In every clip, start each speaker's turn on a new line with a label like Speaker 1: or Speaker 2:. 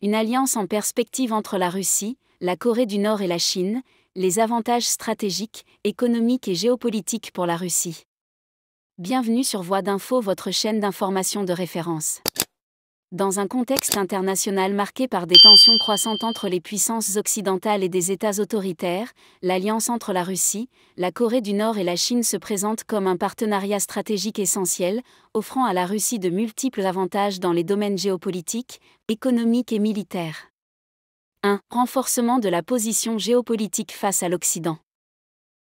Speaker 1: Une alliance en perspective entre la Russie, la Corée du Nord et la Chine, les avantages stratégiques, économiques et géopolitiques pour la Russie. Bienvenue sur Voix d'Info, votre chaîne d'information de référence. Dans un contexte international marqué par des tensions croissantes entre les puissances occidentales et des États autoritaires, l'alliance entre la Russie, la Corée du Nord et la Chine se présente comme un partenariat stratégique essentiel, offrant à la Russie de multiples avantages dans les domaines géopolitiques, économiques et militaires. 1. Renforcement de la position géopolitique face à l'Occident.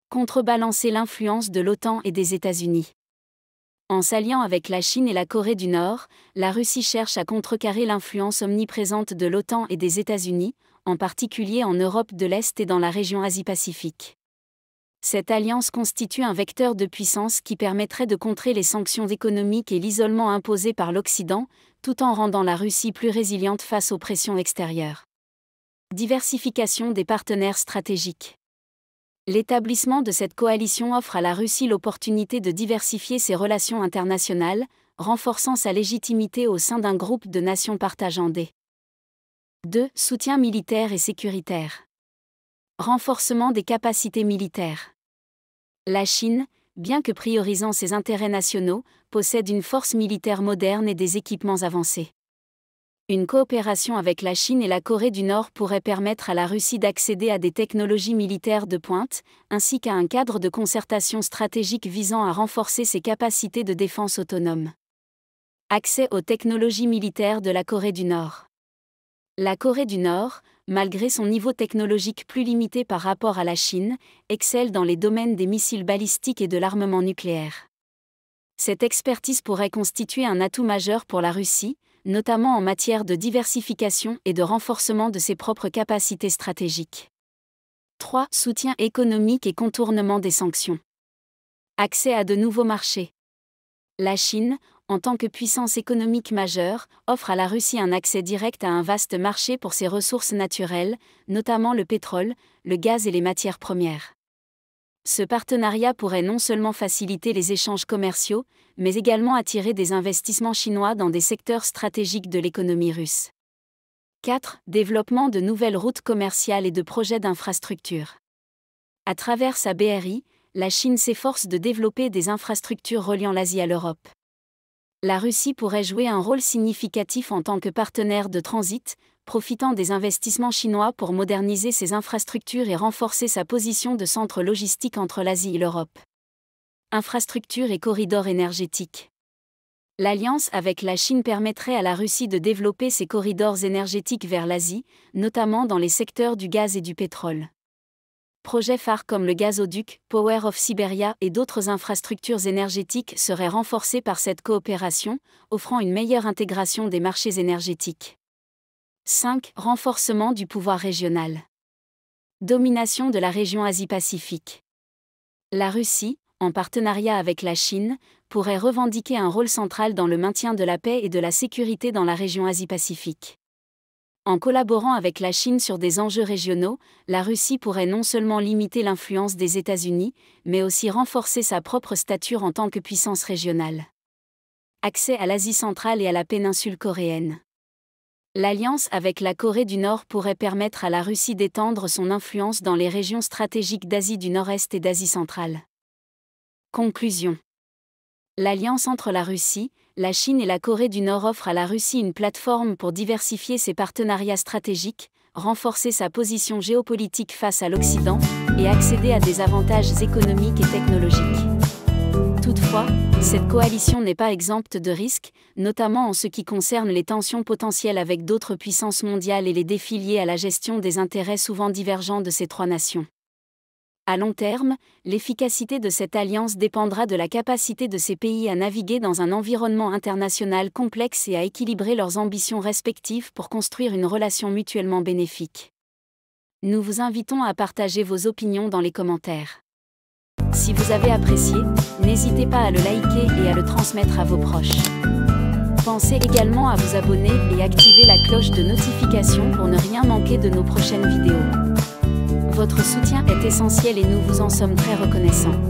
Speaker 1: Contrebalancer l'influence de l'OTAN et des États-Unis. En s'alliant avec la Chine et la Corée du Nord, la Russie cherche à contrecarrer l'influence omniprésente de l'OTAN et des États-Unis, en particulier en Europe de l'Est et dans la région Asie-Pacifique. Cette alliance constitue un vecteur de puissance qui permettrait de contrer les sanctions économiques et l'isolement imposé par l'Occident, tout en rendant la Russie plus résiliente face aux pressions extérieures. Diversification des partenaires stratégiques. L'établissement de cette coalition offre à la Russie l'opportunité de diversifier ses relations internationales, renforçant sa légitimité au sein d'un groupe de nations partageant des 2. Soutien militaire et sécuritaire. Renforcement des capacités militaires. La Chine, bien que priorisant ses intérêts nationaux, possède une force militaire moderne et des équipements avancés. Une coopération avec la Chine et la Corée du Nord pourrait permettre à la Russie d'accéder à des technologies militaires de pointe, ainsi qu'à un cadre de concertation stratégique visant à renforcer ses capacités de défense autonomes. Accès aux technologies militaires de la Corée du Nord. La Corée du Nord, malgré son niveau technologique plus limité par rapport à la Chine, excelle dans les domaines des missiles balistiques et de l'armement nucléaire. Cette expertise pourrait constituer un atout majeur pour la Russie, notamment en matière de diversification et de renforcement de ses propres capacités stratégiques. 3. Soutien économique et contournement des sanctions. Accès à de nouveaux marchés. La Chine, en tant que puissance économique majeure, offre à la Russie un accès direct à un vaste marché pour ses ressources naturelles, notamment le pétrole, le gaz et les matières premières. Ce partenariat pourrait non seulement faciliter les échanges commerciaux, mais également attirer des investissements chinois dans des secteurs stratégiques de l'économie russe. 4. Développement de nouvelles routes commerciales et de projets d'infrastructures. À travers sa BRI, la Chine s'efforce de développer des infrastructures reliant l'Asie à l'Europe. La Russie pourrait jouer un rôle significatif en tant que partenaire de transit, profitant des investissements chinois pour moderniser ses infrastructures et renforcer sa position de centre logistique entre l'Asie et l'Europe. Infrastructures et corridors énergétiques. L'alliance avec la Chine permettrait à la Russie de développer ses corridors énergétiques vers l'Asie, notamment dans les secteurs du gaz et du pétrole. Projets phares comme le gazoduc, Power of Siberia et d'autres infrastructures énergétiques seraient renforcés par cette coopération, offrant une meilleure intégration des marchés énergétiques. 5. Renforcement du pouvoir régional. Domination de la région Asie-Pacifique. La Russie, en partenariat avec la Chine, pourrait revendiquer un rôle central dans le maintien de la paix et de la sécurité dans la région Asie-Pacifique. En collaborant avec la Chine sur des enjeux régionaux, la Russie pourrait non seulement limiter l'influence des États-Unis, mais aussi renforcer sa propre stature en tant que puissance régionale. Accès à l'Asie centrale et à la péninsule coréenne. L'alliance avec la Corée du Nord pourrait permettre à la Russie d'étendre son influence dans les régions stratégiques d'Asie du Nord-Est et d'Asie centrale. Conclusion. L'alliance entre la Russie, la Chine et la Corée du Nord offre à la Russie une plateforme pour diversifier ses partenariats stratégiques, renforcer sa position géopolitique face à l'Occident et accéder à des avantages économiques et technologiques. Toutefois, cette coalition n'est pas exempte de risques, notamment en ce qui concerne les tensions potentielles avec d'autres puissances mondiales et les défis liés à la gestion des intérêts souvent divergents de ces trois nations. À long terme, l'efficacité de cette alliance dépendra de la capacité de ces pays à naviguer dans un environnement international complexe et à équilibrer leurs ambitions respectives pour construire une relation mutuellement bénéfique. Nous vous invitons à partager vos opinions dans les commentaires. Si vous avez apprécié, n'hésitez pas à le liker et à le transmettre à vos proches. Pensez également à vous abonner et activer la cloche de notification pour ne rien manquer de nos prochaines vidéos. Votre soutien est essentiel et nous vous en sommes très reconnaissants.